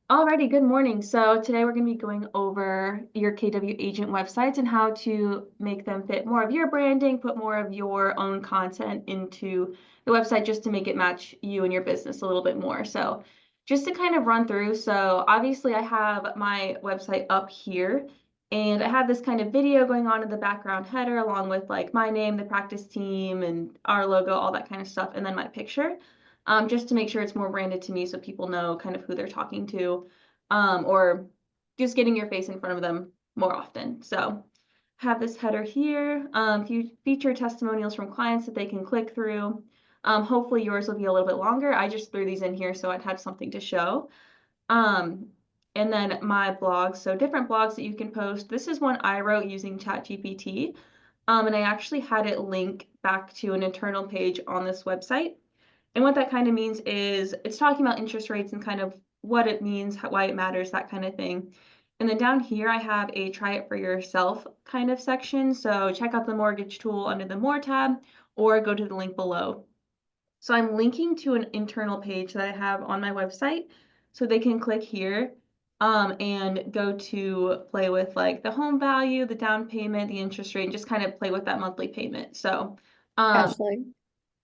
Alrighty, good morning. So today we're going to be going over your KW agent websites and how to make them fit more of your branding, put more of your own content into the website just to make it match you and your business a little bit more. So just to kind of run through, so obviously I have my website up here and I have this kind of video going on in the background header along with like my name, the practice team, and our logo, all that kind of stuff, and then my picture. Just to make sure it's more branded to me so people know kind of who they're talking to, or just getting your face in front of them more often. So have this header here. Feature testimonials from clients that they can click through. Hopefully yours will be a little bit longer. I just threw these in here so I'd have something to show. Um, and then my blogs, so different blogs that you can post. This is one I wrote using ChatGPT, and I actually had it link back to an internal page on this website. And what that kind of means is it's talking about interest rates and kind of what it means, why it matters, that kind of thing. And then down here, I have a try it for yourself kind of section. So check out the mortgage tool under the more tab or go to the link below. So I'm linking to an internal page that I have on my website. So they can click here and go to play with like the home value, the down payment, the interest rate, and just kind of play with that monthly payment. So Ashley,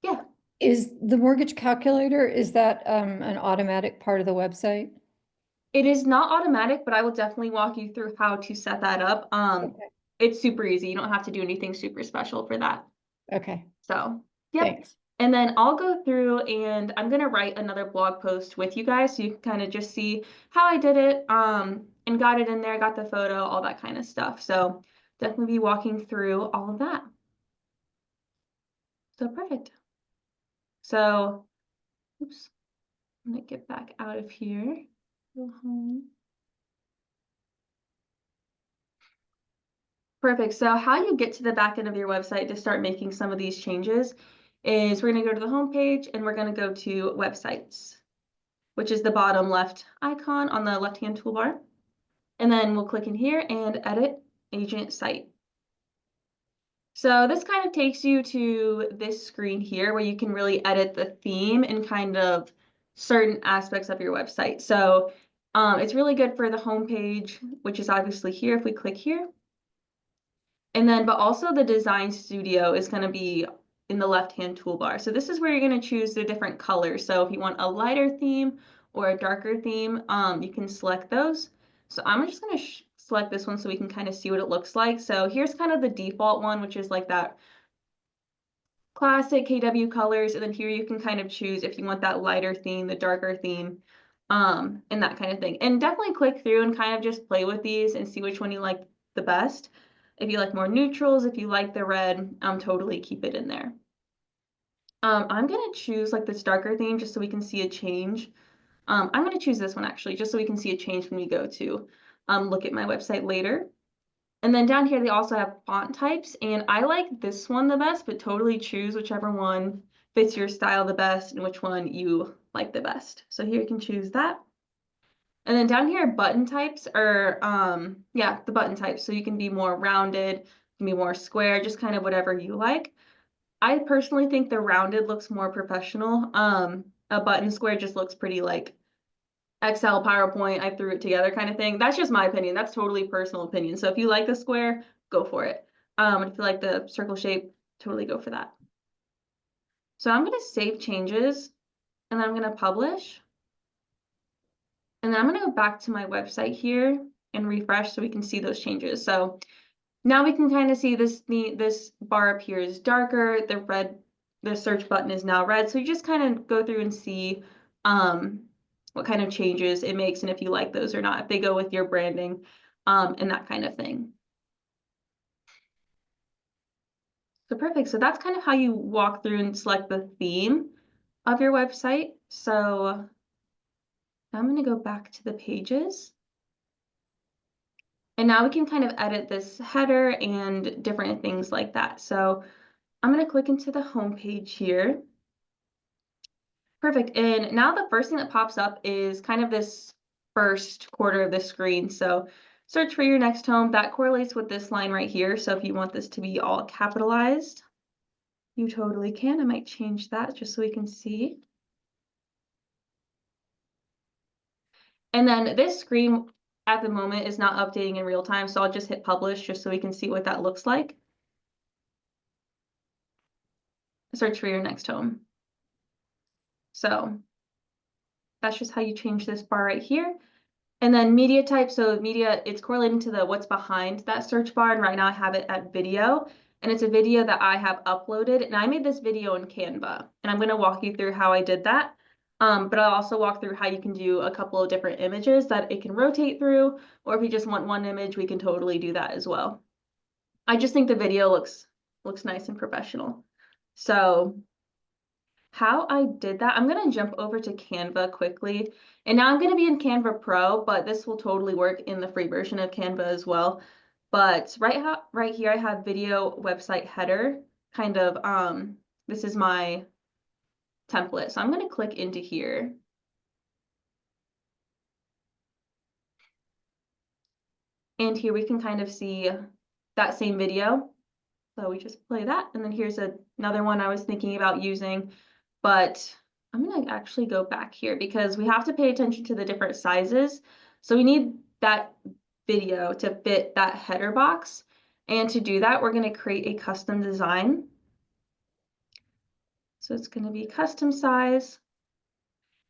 yeah. is the mortgage calculator, is that an automatic part of the website? It is not automatic, but I will definitely walk you through how to set that up. Okay. It's super easy. You don't have to do anything super special for that. Okay, So, yep. thanks. And then I'll go through and I'm gonna write another blog post with you guys so you can kind of just see how I did it, and got it in there, got the photo, all that kind of stuff. So definitely be walking through all of that. So perfect. So, oops, I'm gonna get back out of here. Go home. Perfect. So how you get to the back end of your website to start making some of these changes is we're going to go to the home page and we're going to go to websites, which is the bottom left icon on the left-hand toolbar. And then we'll click in here and edit agent site. So this kind of takes you to this screen here where you can really edit the theme and kind of certain aspects of your website. So it's really good for the home page, which is obviously here if we click here. And then, but also the design studio is going to be in the left-hand toolbar. So this is where you're going to choose the different colors. So if you want a lighter theme or a darker theme, you can select those. So I'm just going to select this one so we can kind of see what it looks like. So here's kind of the default one, which is like that classic KW colors. And then here you can kind of choose if you want that lighter theme, the darker theme, and that kind of thing. And definitely click through and kind of just play with these and see which one you like the best. If you like more neutrals, if you like the red, totally keep it in there. I'm gonna choose like this darker theme just so we can see a change. I'm gonna choose this one actually, just so we can see a change when we go to look at my website later. And then down here, they also have font types, and I like this one the best, but totally choose whichever one fits your style the best and which one you like the best. So here you can choose that. And then down here, button types are, yeah, the button types. So you can be more rounded, you can be more square, just kind of whatever you like. I personally think the rounded looks more professional. A button square just looks pretty like Excel, PowerPoint, I threw it together kind of thing. That's just my opinion. That's totally personal opinion. So if you like the square, go for it. If you like the circle shape, totally go for that. So I'm going to save changes and then I'm going to publish. And then I'm going to go back to my website here and refresh so we can see those changes. So now we can kind of see this bar up here is darker. The search button is now red. So you just kind of go through and see what kind of changes it makes and if you like those or not, if they go with your branding and that kind of thing. So perfect. So that's kind of how you walk through and select the theme of your website. So I'm going to go back to the pages. And now we can kind of edit this header and different things like that. So I'm going to click into the home page here. Perfect. And now the first thing that pops up is kind of this first quarter of the screen. So search for your next home. That correlates with this line right here. So if you want this to be all capitalized, you totally can. I might change that just so we can see. And then this screen at the moment is not updating in real time, so I'll just hit publish just so we can see what that looks like. Search for your next home. So that's just how you change this bar right here. And then media type, so media, it's correlating to the what's behind that search bar, and right now I have it at video, and it's a video that I have uploaded, and I made this video in Canva, and I'm going to walk you through how I did that. But I'll also walk through how you can do a couple of different images that it can rotate through, or if you just want one image, we can totally do that as well. I just think the video looks nice and professional. So how I did that, I'm gonna jump over to Canva quickly. And now I'm gonna be in Canva Pro, but this will totally work in the free version of Canva as well. But right here I have video website header, kind of, this is my template. So I'm gonna click into here. And here we can kind of see that same video. So we just play that. And then here's another one I was thinking about using, but I'm gonna actually go back here because we have to pay attention to the different sizes. So we need that video to fit that header box. And to do that, we're gonna create a custom design. So it's gonna be custom size.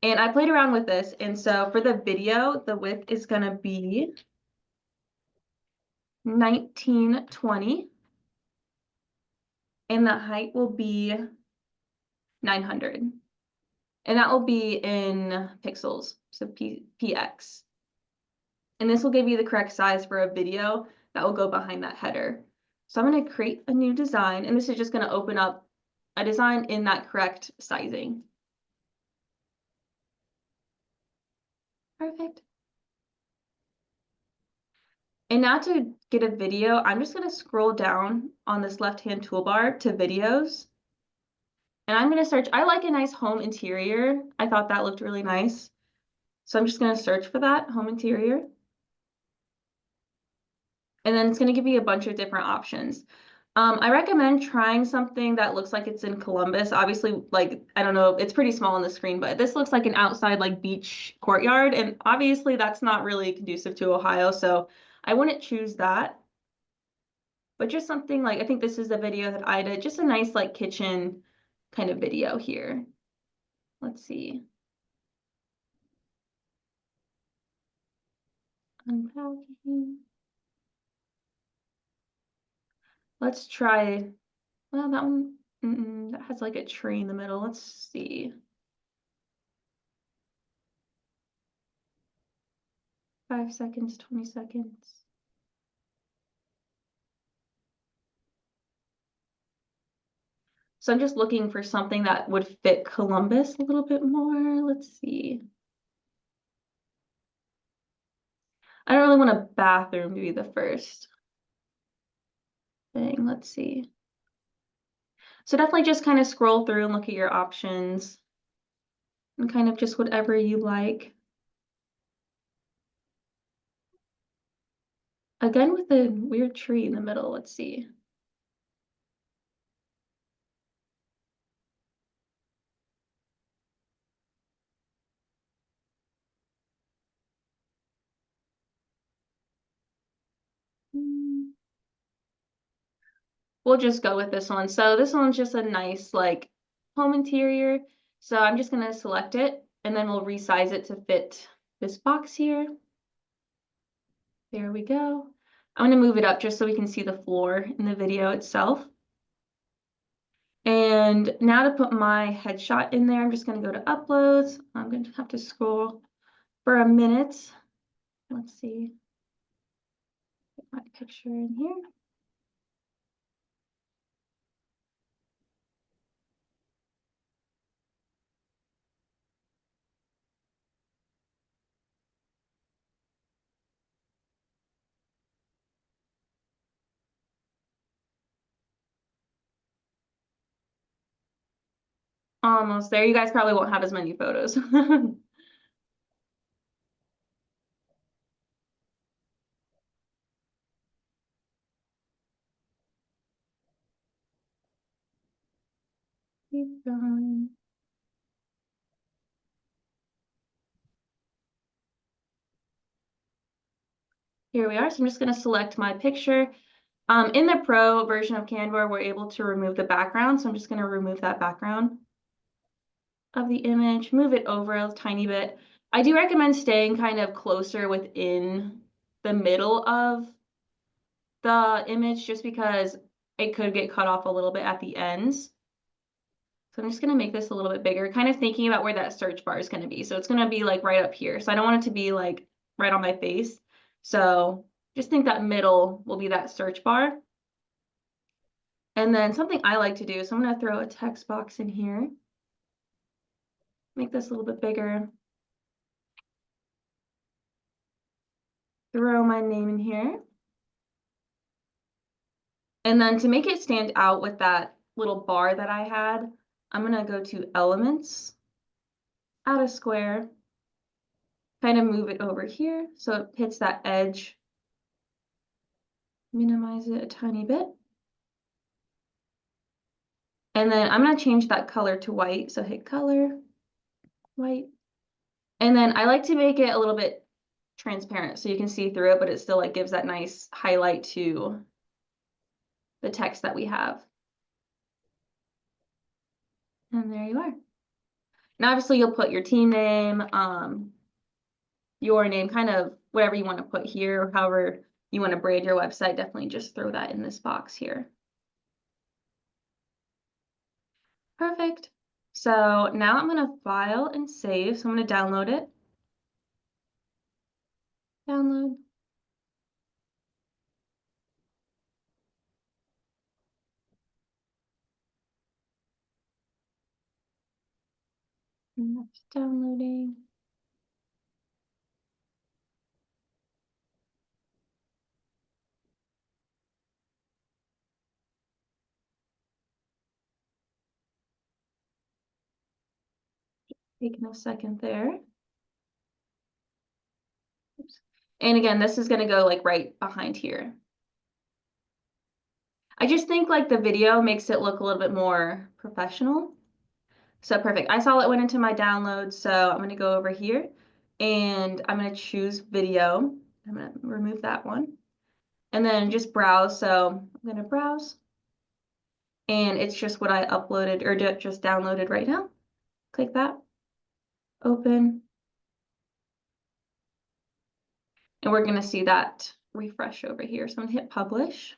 And I played around with this. And so for the video, the width is gonna be 1920. And the height will be 900. And that will be in pixels, so px. And this will give you the correct size for a video that will go behind that header. So I'm going to create a new design, and this is just going to open up a design in that correct sizing. Perfect. And now to get a video, I'm just going to scroll down on this left-hand toolbar to videos. And I'm going to search, I like a nice home interior. I thought that looked really nice. So I'm just going to search for that, home interior. And then it's going to give you a bunch of different options. I recommend trying something that looks like it's in Columbus. Obviously, like, I don't know, it's pretty small on the screen, but this looks like an outside like beach courtyard. And obviously that's not really conducive to Ohio, so I wouldn't choose that. But just something like, I think this is the video that I did, just a nice like kitchen kind of video here. Let's see. Unpacking. Let's try, well, that one, that has like a tree in the middle. Let's see. 5 seconds, 20 seconds. So I'm just looking for something that would fit Columbus a little bit more. Let's see. I don't really want a bathroom to be the first thing. Let's see. So definitely just kind of scroll through and look at your options and kind of just whatever you like. Again with the weird tree in the middle. Let's see. We'll just go with this one. So this one's just a nice like home interior. So I'm just gonna select it and then we'll resize it to fit this box here. There we go. I'm gonna move it up just so we can see the floor in the video itself. And now to put my headshot in there, I'm just gonna go to uploads. I'm gonna have to scroll for a minute. Let's see. Put my picture in here. Almost there. You guys probably won't have as many photos. Keep going. Here we are. So I'm just going to select my picture. In the Pro version of Canva, we're able to remove the background. So I'm just going to remove that background of the image, move it over a tiny bit. I do recommend staying kind of closer within the middle of the image just because it could get cut off a little bit at the ends. So I'm just going to make this a little bit bigger, kind of thinking about where that search bar is going to be. So it's going to be like right up here. So I don't want it to be like right on my face. So just think that middle will be that search bar. And then something I like to do, so I'm going to throw a text box in here. Make this a little bit bigger. Throw my name in here. And then to make it stand out with that little bar that I had, I'm going to go to Elements, add a square, kind of move it over here so it hits that edge. Minimize it a tiny bit. And then I'm going to change that color to white. So hit color, white. And then I like to make it a little bit transparent so you can see through it, but it still like gives that nice highlight to the text that we have. And there you are. And obviously you'll put your team name, your name, kind of whatever you want to put here, or however you want to brand your website, definitely just throw that in this box here. Perfect. So now I'm going to file and save. So I'm going to download it. Download. And that's downloading. Taking a second there. Oops. And again, this is going to go like right behind here. I just think like the video makes it look a little bit more professional. So perfect. I saw it went into my downloads. So I'm going to go over here and I'm going to choose video. I'm going to remove that one and then just browse. So I'm going to browse and it's just what I uploaded or just downloaded right now. Click that, open. And we're going to see that refresh over here. So I'm going to hit publish.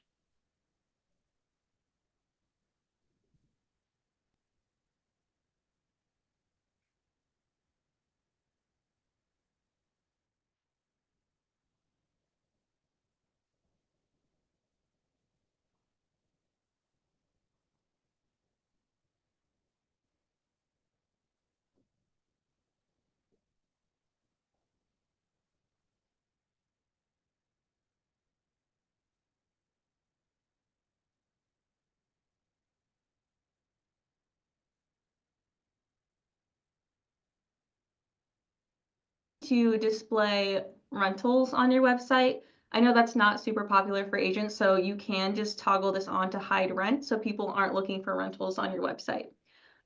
To display rentals on your website. I know that's not super popular for agents, so you can just toggle this on to hide rent so people aren't looking for rentals on your website.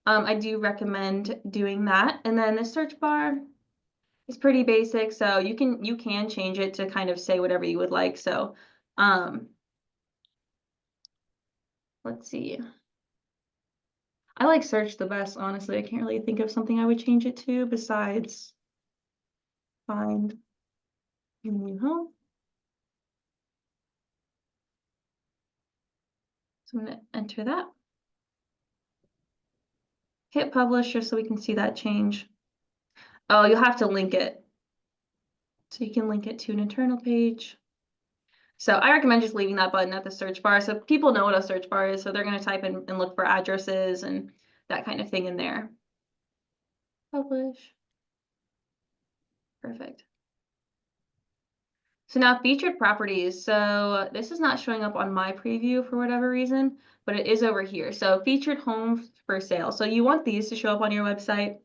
I do recommend doing that. And then the search bar is pretty basic, so you can change it to kind of say whatever you would like. So let's see. I like search the best, honestly. I can't really think of something I would change it to besides find a new home. So I'm going to enter that. Hit publish just so we can see that change. Oh, you'll have to link it. So you can link it to an internal page. So I recommend just leaving that button at the search bar so people know what a search bar is. So they're going to type in and look for addresses and that kind of thing in there. Publish. Perfect. So now featured properties. So this is not showing up on my preview for whatever reason, but it is over here. So featured homes for sale. So you want these to show up on your website.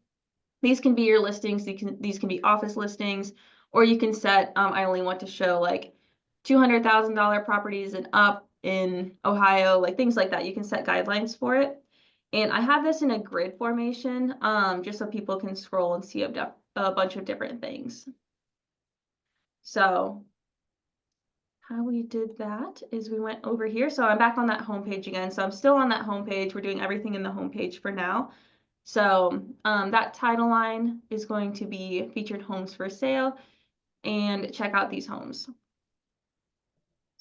These can be your listings. These can be office listings, or you can set, I only want to show like $200,000 properties and up in Ohio, like things like that. You can set guidelines for it. And I have this in a grid formation, just so people can scroll and see a bunch of different things. So how we did that is we went over here. So I'm back on that homepage again. So I'm still on that homepage. We're doing everything in the homepage for now. So that title line is going to be featured homes for sale and check out these homes.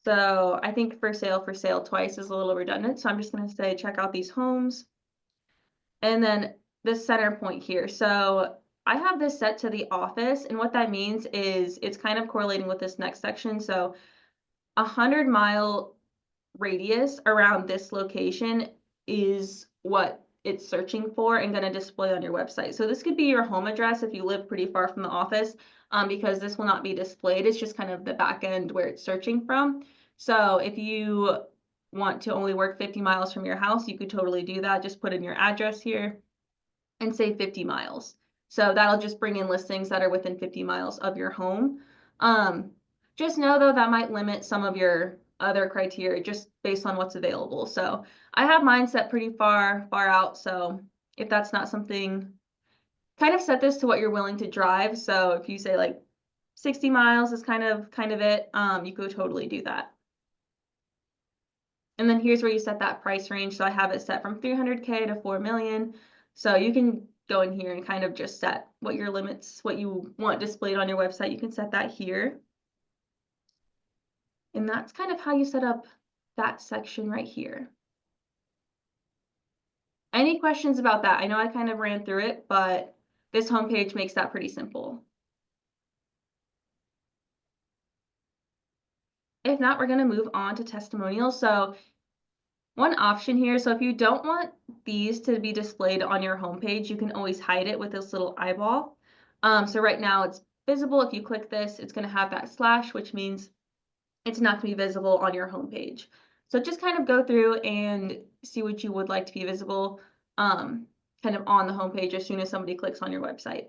So I think for sale twice is a little redundant. So I'm just going to say check out these homes. And then the center point here. So I have this set to the office, and what that means is it's kind of correlating with this next section. So 100-mile radius around this location is what it's searching for and going to display on your website. So this could be your home address if you live pretty far from the office, because this will not be displayed. It's just kind of the back end where it's searching from. So if you want to only work 50 miles from your house, you could totally do that. Just put in your address here and say 50 miles. So that'll just bring in listings that are within 50 miles of your home. Just know though that might limit some of your other criteria just based on what's available. So I have mine set pretty far out. So if that's not something, kind of set this to what you're willing to drive. So if you say like 60 miles is kind of it, you could totally do that. And then here's where you set that price range. So I have it set from 300K to 4 million. So you can go in here and kind of just set what your limits, what you want displayed on your website. You can set that here. And that's kind of how you set up that section right here. Any questions about that? I know I kind of ran through it, but this homepage makes that pretty simple. If not, we're going to move on to testimonials. So one option here, so if you don't want these to be displayed on your homepage, you can always hide it with this little eyeball. So right now it's visible. If you click this, it's going to have that slash, which means it's not going to be visible on your homepage. So just kind of go through and see what you would like to be visible kind of on the homepage as soon as somebody clicks on your website.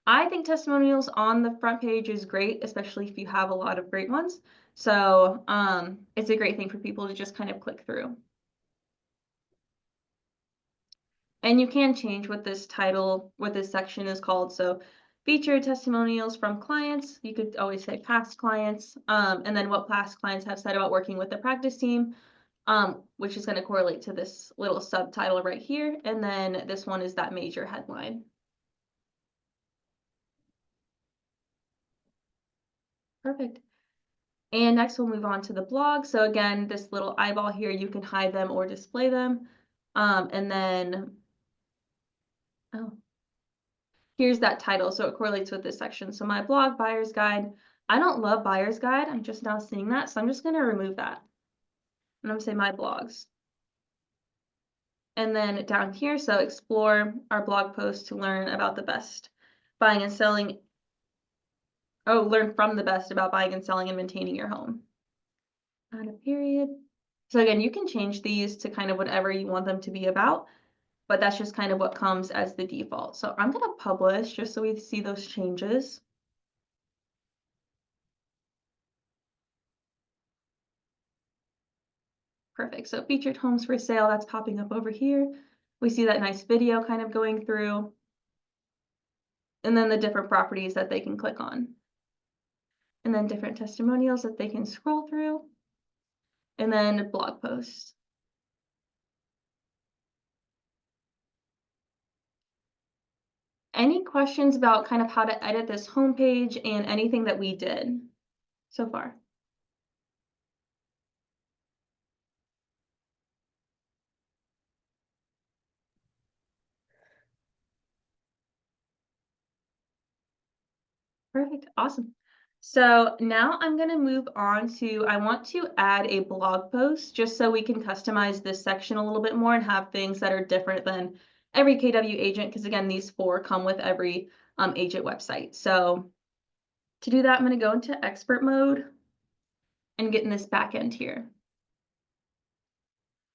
I think testimonials on the front page is great, especially if you have a lot of great ones. So it's a great thing for people to just kind of click through. And you can change what this title, what this section is called. So featured testimonials from clients, you could always say past clients, and then what past clients have said about working with the practice team, which is going to correlate to this little subtitle right here. And then this one is that major headline. Perfect. And next we'll move on to the blog. So again, this little eyeball here, you can hide them or display them. And then, here's that title. So it correlates with this section. So my blog, buyer's guide. I don't love buyer's guide. I'm just now seeing that. So I'm just going to remove that. And I'm going to say my blogs. And then down here, so explore our blog post to learn about the best buying and selling. Oh, learn from the best about buying and selling and maintaining your home. Add a period. So again, you can change these to kind of whatever you want them to be about, but that's just kind of what comes as the default. So I'm going to publish just so we see those changes. Perfect. So featured homes for sale, that's popping up over here. We see that nice video kind of going through. And then the different properties that they can click on. And then different testimonials that they can scroll through. And then blog posts. Any questions about kind of how to edit this homepage and anything that we did so far? Perfect. Awesome. So now I'm going to move on to, I want to add a blog post just so we can customize this section a little bit more and have things that are different than every KW agent, because again, these 4 come with every agent website. So to do that, I'm going to go into expert mode and get in this back end here.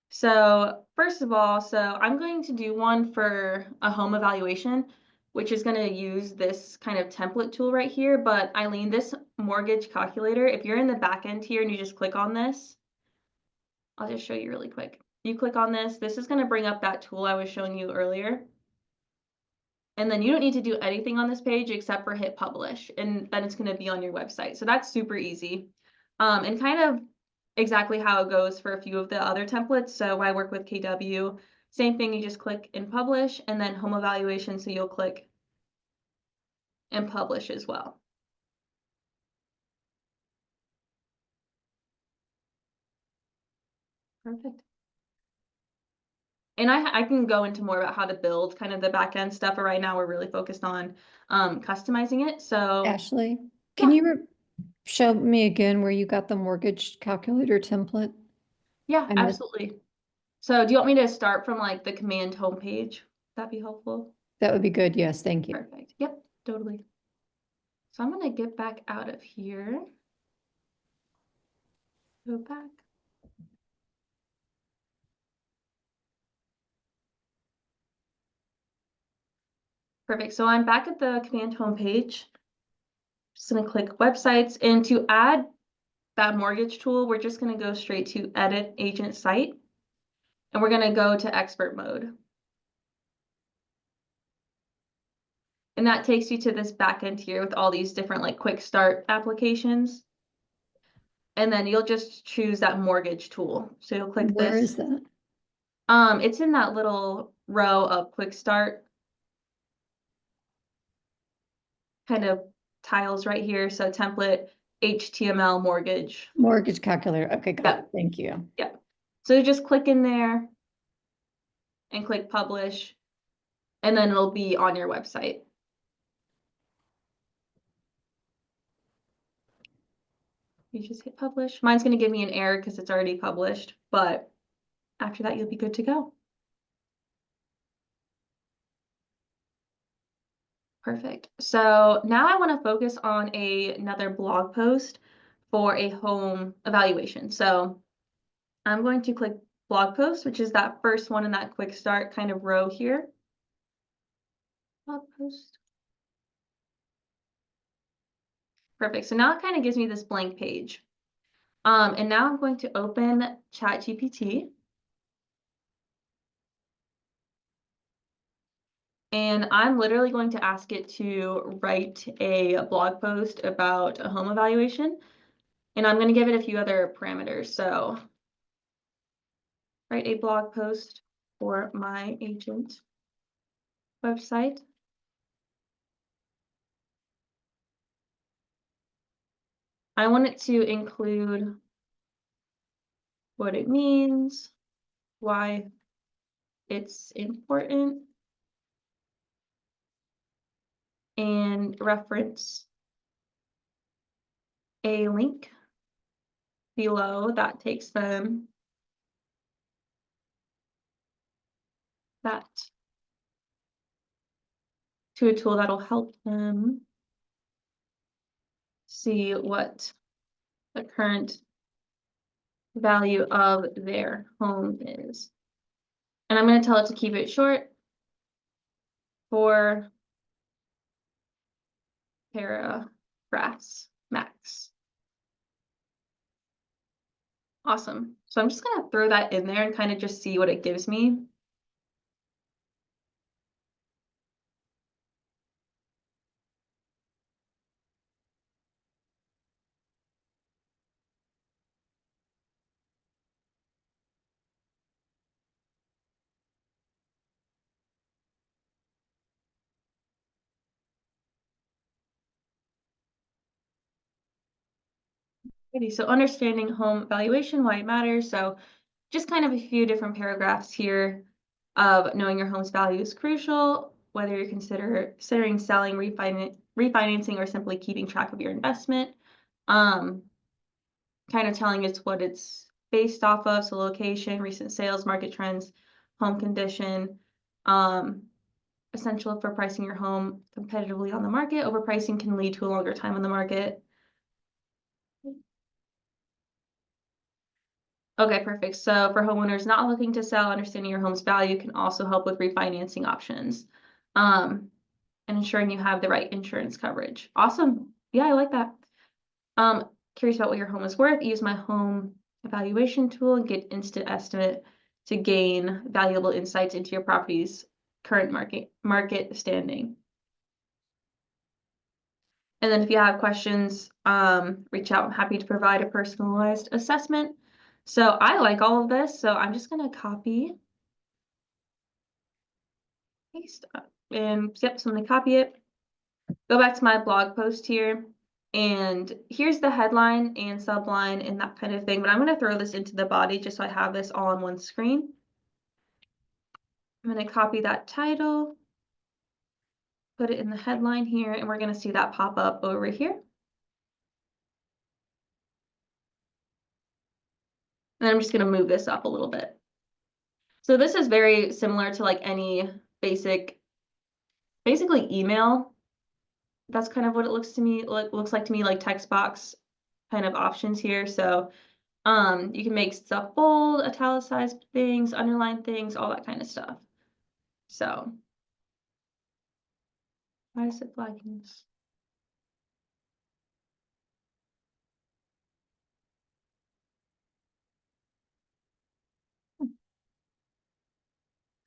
So first of all, so I'm going to do one for a home evaluation, which is going to use this kind of template tool right here. But Eileen, this mortgage calculator, if you're in the back end here and you just click on this, I'll just show you really quick. You click on this, this is going to bring up that tool I was showing you earlier. And then you don't need to do anything on this page except for hit publish, and then it's going to be on your website. So that's super easy. And kind of exactly how it goes for a few of the other templates. So I work with KW, same thing, you just click and publish, and then home evaluation, so you'll click and publish as well. Perfect. And I can go into more about how to build kind of the back end stuff, but right now we're really focused on customizing it. So Ashley, can yeah. you show me again where you got the mortgage calculator template? Yeah, I missed, absolutely. So do you want me to start from like the command homepage? That'd be helpful. that would be good. Yes, thank you. Perfect. Yep, totally. So I'm gonna get back out of here. Go back. Perfect. So I'm back at the command homepage. Just gonna click websites, and to add that mortgage tool, we're just gonna go straight to edit agent site, and we're gonna go to expert mode. And that takes you to this back end here with all these different like quick start applications. And then you'll just choose that mortgage tool. So you'll click Where this. is that? It's in that little row of quick start kind of tiles right here. So template, HTML, mortgage. Mortgage calculator. Okay, got Yep. it. Thank you. Yep. So just click in there and click publish, and then it'll be on your website. You just hit publish. Mine's going to give me an error because it's already published, but after that, you'll be good to go. Perfect. So now I want to focus on another blog post for a home evaluation. So I'm going to click blog post, which is that first one in that quick start kind of row here. Blog post. Perfect. So now it kind of gives me this blank page. And now I'm going to open ChatGPT. And I'm literally going to ask it to write a blog post about a home evaluation. And I'm going to give it a few other parameters. So write a blog post for my agent website. I want it to include what it means, why it's important, and reference a link below that takes them to a tool that'll help them see what the current value of their home is. And I'm going to tell it to keep it short, 4 paragraphs max. Awesome. So I'm just going to throw that in there and kind of just see what it gives me. So understanding home valuation, why it matters. So just kind of a few different paragraphs here of knowing your home's value is crucial, whether you're considering selling, refinancing, or simply keeping track of your investment. Kind of telling us what it's based off of, so location, recent sales, market trends, home condition, essential for pricing your home competitively on the market. Overpricing can lead to a longer time on the market. Okay, perfect. So for homeowners not looking to sell, understanding your home's value can also help with refinancing options, and ensuring you have the right insurance coverage. Awesome. Yeah, I like that. Curious about what your home is worth, use my home evaluation tool and get instant estimate to gain valuable insights into your property's current market standing. And then if you have questions, reach out. I'm happy to provide a personalized assessment. So I like all of this, so I'm just gonna copy, paste, and yep, so I'm gonna copy it, go back to my blog post here, and here's the headline and subline and that kind of thing, but I'm gonna throw this into the body just so I have this all on one screen. I'm gonna copy that title, put it in the headline here, and we're gonna see that pop up over here. And I'm just gonna move this up a little bit. So this is very similar to like any basically email. That's kind of what it looks like to me, like text box kind of options here. So you can make stuff bold, italicized things, underline things, all that kind of stuff. So why is it flagging this?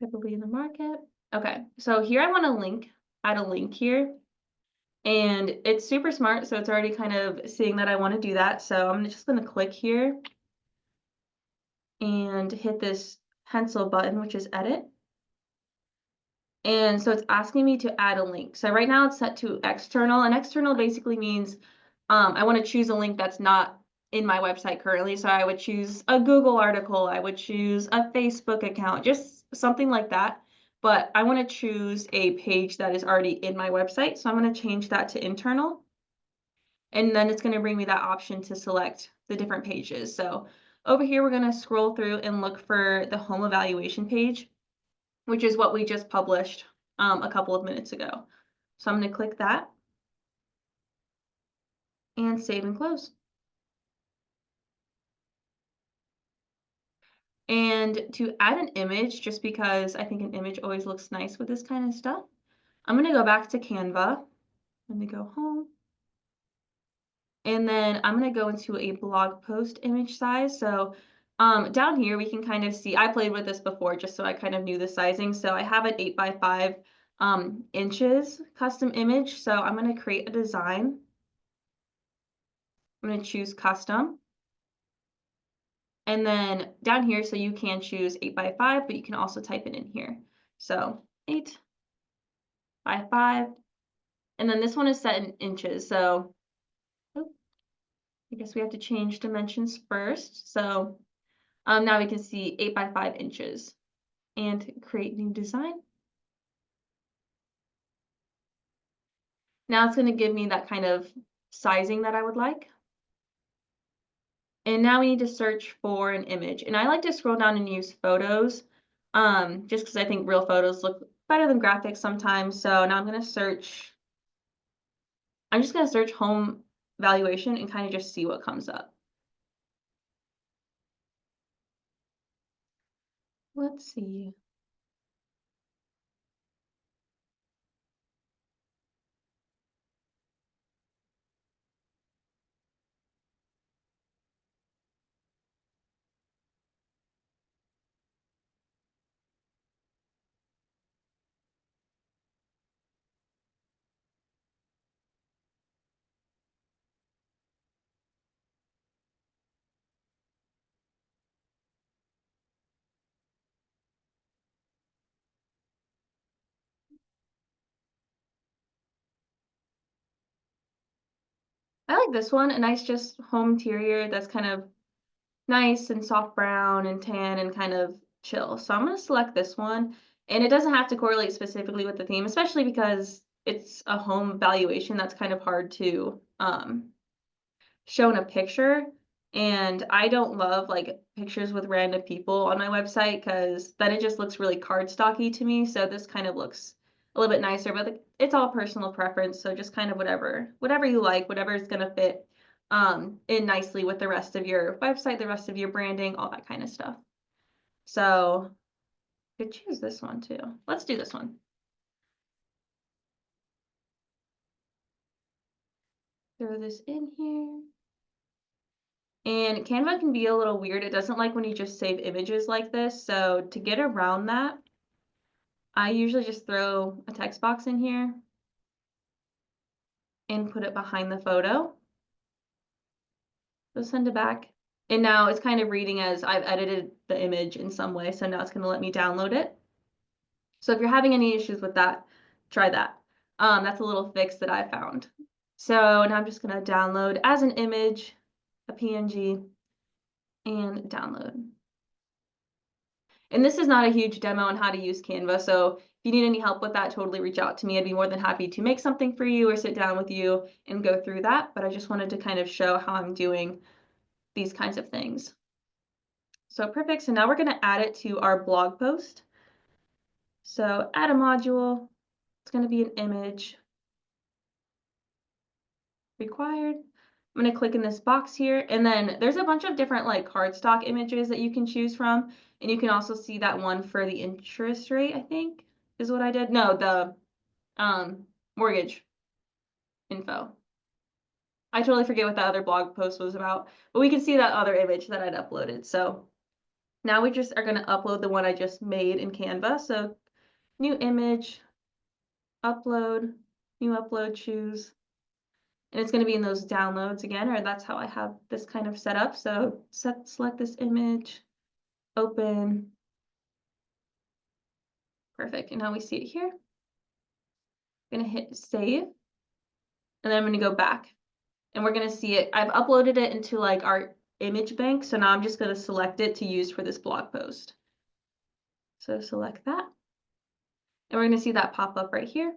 Heavily in the market. Okay, so here I want to add a link here. And it's super smart, so it's already kind of seeing that I want to do that. So I'm just going to click here and hit this pencil button, which is edit. And so it's asking me to add a link. So right now it's set to external, and external basically means I want to choose a link that's not in my website currently. So I would choose a Google article, I would choose a Facebook account, just something like that. But I want to choose a page that is already in my website. So I'm going to change that to internal. And then it's going to bring me that option to select the different pages. So over here, we're going to scroll through and look for the home evaluation page, which is what we just published a couple of minutes ago. So I'm going to click that and save and close. And to add an image, just because I think an image always looks nice with this kind of stuff, I'm going to go back to Canva. I'm going to go home. And then I'm going to go into a blog post image size. So down here, we can kind of see, I played with this before just so I kind of knew the sizing. So I have an 8x5 inches custom image. So I'm going to create a design. I'm going to choose custom. And then down here, so you can choose 8x5, but you can also type it in here. So 8x5. And then this one is set in inches. So I guess we have to change dimensions first. So now we can see 8x5 inches and create new design. Now it's going to give me that kind of sizing that I would like. And now we need to search for an image. And I like to scroll down and use photos, just because I think real photos look better than graphics sometimes. So now I'm just going to search home valuation and kind of just see what comes up. Let's see. I like this one, a nice just home interior that's kind of nice and soft brown and tan and kind of chill. So I'm going to select this one, and it doesn't have to correlate specifically with the theme, especially because it's a home valuation that's kind of hard to show in a picture. And I don't love like pictures with random people on my website because then it just looks really cardstocky to me. So this kind of looks a little bit nicer, but it's all personal preference. So just kind of whatever you like, whatever is going to fit in nicely with the rest of your website, the rest of your branding, all that kind of stuff. So I could choose this one too. Let's do this one. Throw this in here. And Canva can be a little weird. It doesn't like when you just save images like this. So to get around that, I usually just throw a text box in here. and put it behind the photo. So send it back. And now it's kind of reading as I've edited the image in some way. So now it's going to let me download it. So if you're having any issues with that, try that. That's a little fix that I found. So now I'm just going to download as an image, a PNG, and download. And this is not a huge demo on how to use Canva. So if you need any help with that, totally reach out to me. I'd be more than happy to make something for you or sit down with you and go through that. But I just wanted to kind of show how I'm doing these kinds of things. So perfect. So now we're going to add it to our blog post. So add a module. It's going to be an image. Required. I'm going to click in this box here, and then there's a bunch of different like cardstock images that you can choose from, and you can also see that one for the interest rate, I think is what I did. No, the mortgage info. I totally forget what the other blog post was about, but we can see that other image that I'd uploaded. So now we just are going to upload the one I just made in Canva. So new image, upload, new upload, choose. And it's going to be in those downloads again, or that's how I have this kind of set up. So select this image, open. Perfect. And now we see it here. I'm going to hit save. And then I'm going to go back. And we're going to see it. I've uploaded it into like our image bank. So now I'm just going to select it to use for this blog post. So select that. And we're going to see that pop up right here.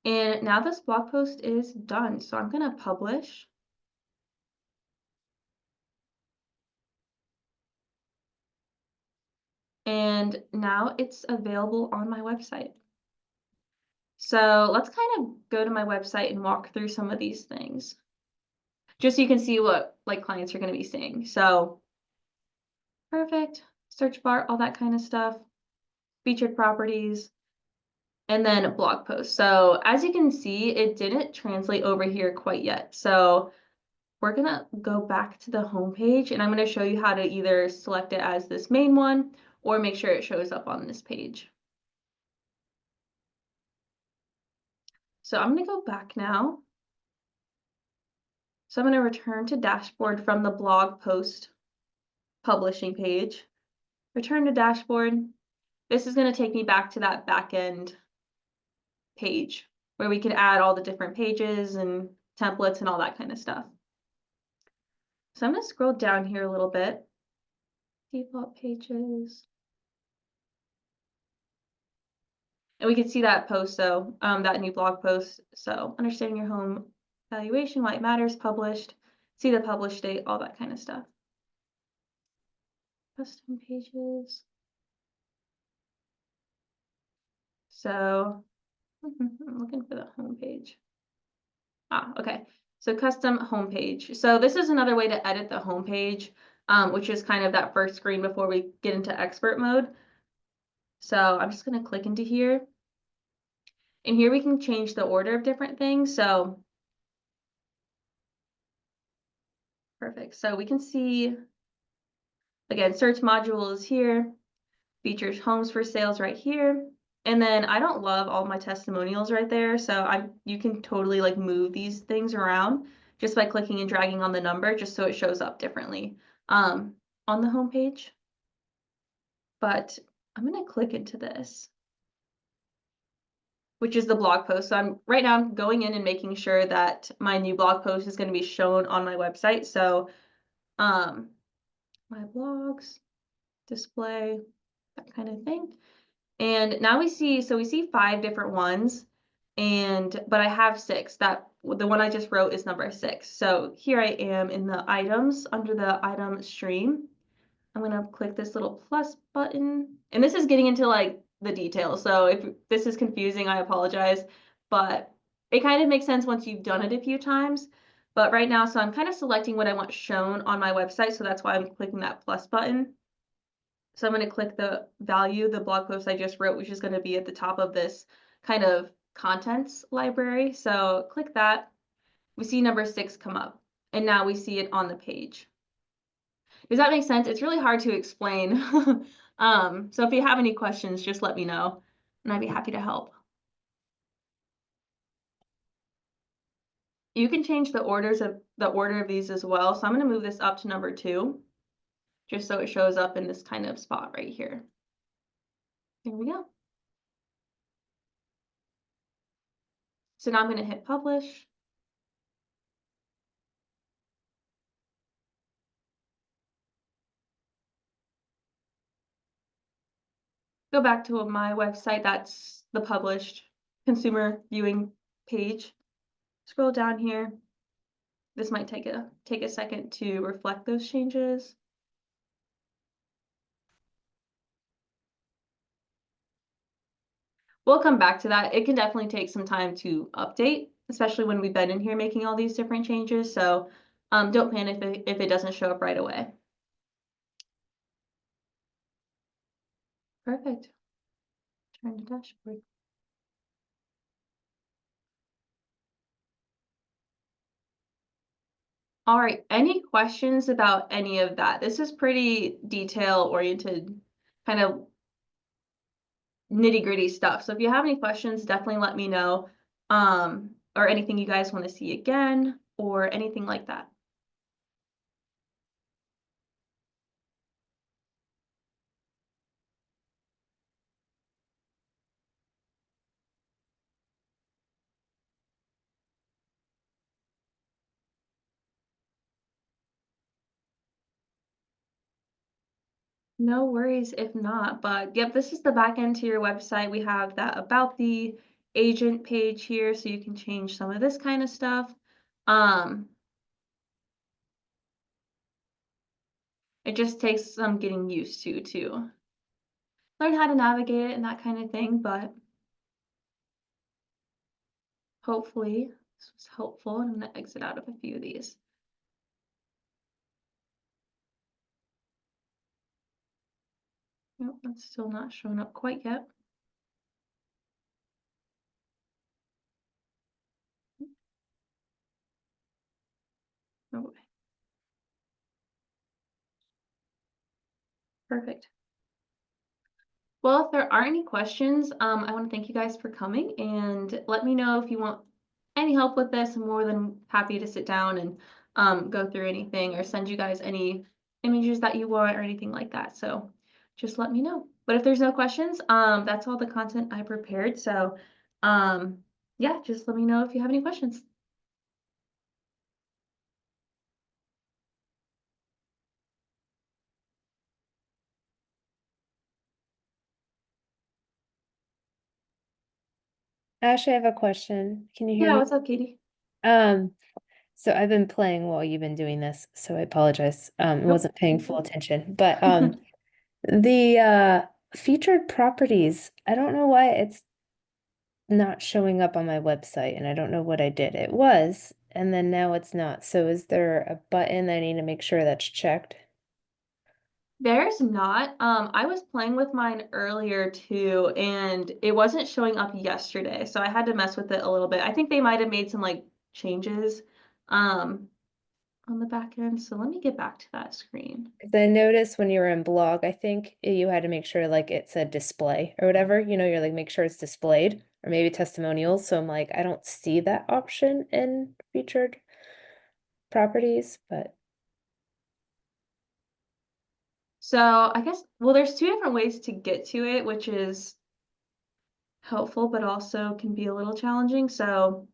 And now this blog post is done. So I'm going to publish. And now it's available on my website. So let's kind of go to my website and walk through some of these things, just so you can see what like clients are going to be seeing. So perfect, search bar, all that kind of stuff, featured properties, and then blog posts. So as you can see, it didn't translate over here quite yet. So we're going to go back to the home page, and I'm going to show you how to either select it as this main one or make sure it shows up on this page. So I'm going to go back now. So I'm going to return to dashboard from the blog post publishing page. Return to dashboard. This is going to take me back to that backend page where we can add all the different pages and templates and all that kind of stuff. So I'm going to scroll down here a little bit. Default pages. And we can see that post, so that new blog post. So understanding your home valuation, why it matters, published, see the published date, all that kind of stuff. Custom pages. So I'm looking for the home page. Okay. So custom homepage. So this is another way to edit the homepage, which is kind of that first screen before we get into expert mode. So I'm just going to click into here. And here we can change the order of different things. So perfect. So we can see, again, search module is here, features homes for sales right here. And then I don't love all my testimonials right there. So you can totally like move these things around just by clicking and dragging on the number, just so it shows up differently on the home page. But I'm going to click into this, which is the blog post. So right now I'm going in and making sure that my new blog post is going to be shown on my website. So my blogs, display, that kind of thing. And now we see 5 different ones, but I have 6. That the one I just wrote is number 6. So here I am in the items under the item stream. I'm going to click this little plus button, and this is getting into like the details. So if this is confusing, I apologize, but it kind of makes sense once you've done it a few times. But right now, so I'm kind of selecting what I want shown on my website. So that's why I'm clicking that plus button. So I'm going to click the value, the blog post I just wrote, which is going to be at the top of this kind of contents library. So click that. We see number 6 come up, and now we see it on the page. Does that make sense? It's really hard to explain. So if you have any questions, just let me know, and I'd be happy to help. You can change the order of these as well. So I'm gonna move this up to number 2, just so it shows up in this kind of spot right here. There we go. So now I'm gonna hit publish. Go back to my website, that's the published consumer viewing page. Scroll down here. This might take a second to reflect those changes. We'll come back to that. It can definitely take some time to update, especially when we've been in here making all these different changes. So don't panic if it doesn't show up right away. Perfect. Turn to dashboard. All right, any questions about any of that? This is pretty detail-oriented, kind of nitty-gritty stuff. So if you have any questions, definitely let me know, or anything you guys want to see again, or anything like that. No worries if not, but yep, this is the back end to your website. We have that about the agent page here, so you can change some of this kind of stuff. It just takes some getting used to learn how to navigate it and that kind of thing, but hopefully this was helpful. I'm gonna exit out of a few of these. Nope, that's still not showing up quite yet. Okay. Perfect. Well, if there are any questions, I want to thank you guys for coming, and let me know if you want any help with this. I'm more than happy to sit down and go through anything or send you guys any images that you want or anything like that. So just let me know. But if there's no questions, that's all the content I prepared. So yeah, just let me know if you have any questions. Ash, I have a question. Can you hear Yeah, me? what's up, Katie? Um, so I've been playing while you've been doing this, so I apologize. Nope. Wasn't paying full attention. But the featured properties, I don't know why it's not showing up on my website, and I don't know what I did. It was, and then now it's not. So is there a button I need to make sure that's checked? There's not. I was playing with mine earlier too, and it wasn't showing up yesterday, so I had to mess with it a little bit. I think they might have made some like changes um on the back end. So let me get back to that screen. Because I noticed when you were in blog, I think you had to make sure like it said display or whatever, you're like make sure it's displayed or maybe testimonials. So I'm like, I don't see that option in featured properties, but So I guess, well, there's two different ways to get to it, which is helpful, but also can be a little challenging. So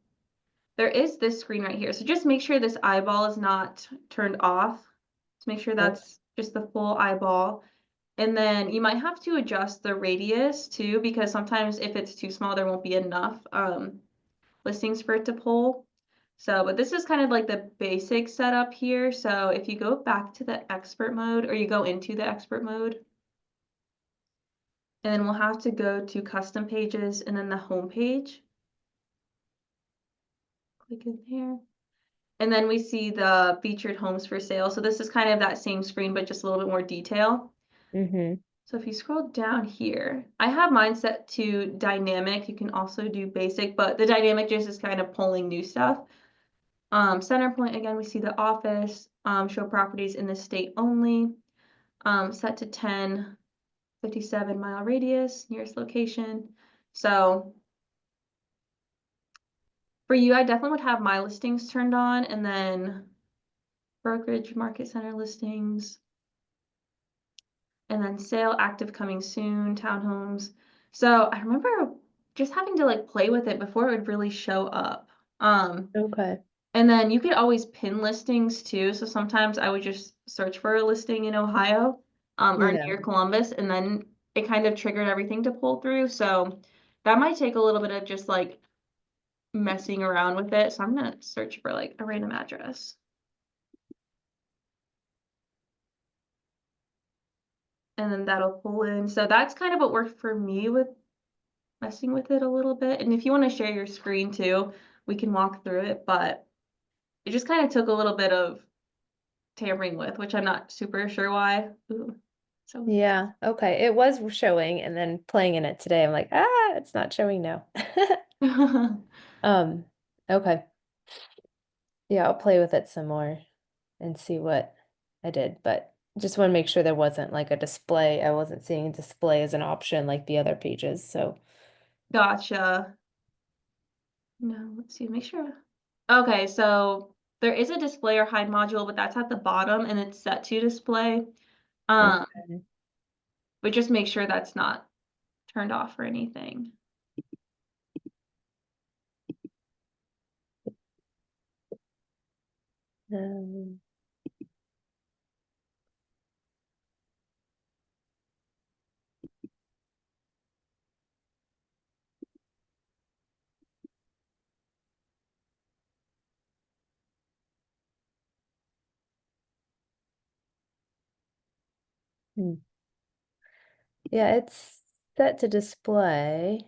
there is this screen right here. So just make sure this eyeball is not turned off to make sure that's just the full eyeball. And then you might have to adjust the radius too, because sometimes if it's too small, there won't be enough listings for it to pull. So, but this is kind of like the basic setup here. So if you go back to the expert mode, or you go into the expert mode, and then we'll have to go to custom pages and then the home page. Click in there. And then we see the featured homes for sale. So this is kind of that same screen, but just a little bit more detail. So if you scroll down here, I have mine set to dynamic. You can also do basic, but the dynamic just is kind of pulling new stuff. Center point, again, we see the office, show properties in the state only, set to 10, 57-mile radius, nearest location. So For you, I definitely would have my listings turned on, and then brokerage market center listings, and then sale active coming soon, townhomes. So I remember just having to like play with it before it would really show up. Okay. And then you could always pin listings too. So sometimes I would just search for a listing in Ohio, or Yeah. near Columbus, and then it kind of triggered everything to pull through. So that might take a little bit of just like messing around with it. So I'm gonna search for like a random address. And then that'll pull in. So that's kind of what worked for me with messing with it a little bit. And if you want to share your screen too, we can walk through it, but it just kind of took a little bit of tampering with, which I'm not super sure why. Ooh, so Yeah. Okay. It was showing, and then playing in it today, I'm like, it's not showing now. Um, okay. Yeah, I'll play with it some more and see what I did, but just want to make sure there wasn't like a display. I wasn't seeing a display as an option like the other pages. So, gotcha. No, let's see, make sure. Okay, so there is a display or hide module, but that's at the bottom and it's set to display. okay. But just make sure that's not turned off or anything. Um, hmm. Yeah, it's set to display.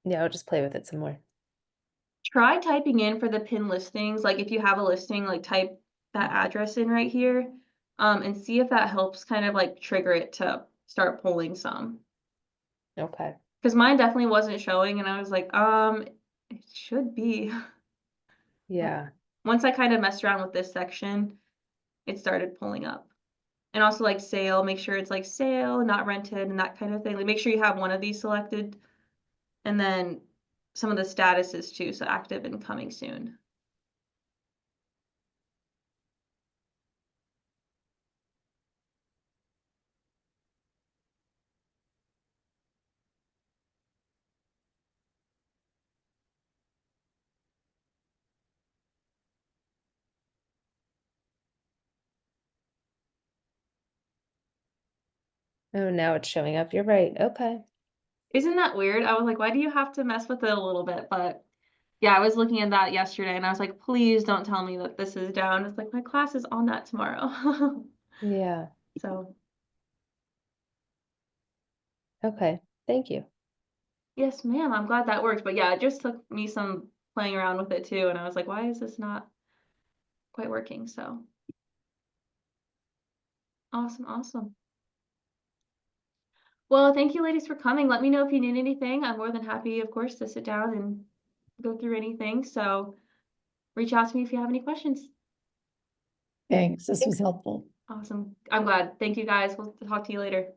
Yeah, I'll just play with it some more. Try typing in for the pin listings, like if you have a listing, like type that address in right here, and see if that helps kind of like trigger it to start pulling some. Okay. Because mine definitely wasn't showing, and I was like, it should be. Yeah. Once I kind of messed around with this section, it started pulling up. And also like sale, make sure it's like sale, not rented, and that kind of thing. Like make sure you have one of these selected, and then some of the statuses too, so active and coming soon. Oh, now it's showing up. You're right. Okay. Isn't that weird? I was like, why do you have to mess with it a little bit? But yeah, I was looking at that yesterday and I was like, please don't tell me that this is down. It's like my class is on that tomorrow. Yeah. So Okay. Thank you. yes, ma'am, I'm glad that worked. But yeah, it just took me some playing around with it too. And I was like, why is this not quite working? So awesome, awesome. Well, thank you ladies for coming. Let me know if you need anything. I'm more than happy, of course, to sit down and go through anything. So reach out to me if you have any questions. Thanks, this was helpful. Awesome. I'm glad. Thank you guys. We'll talk to you later.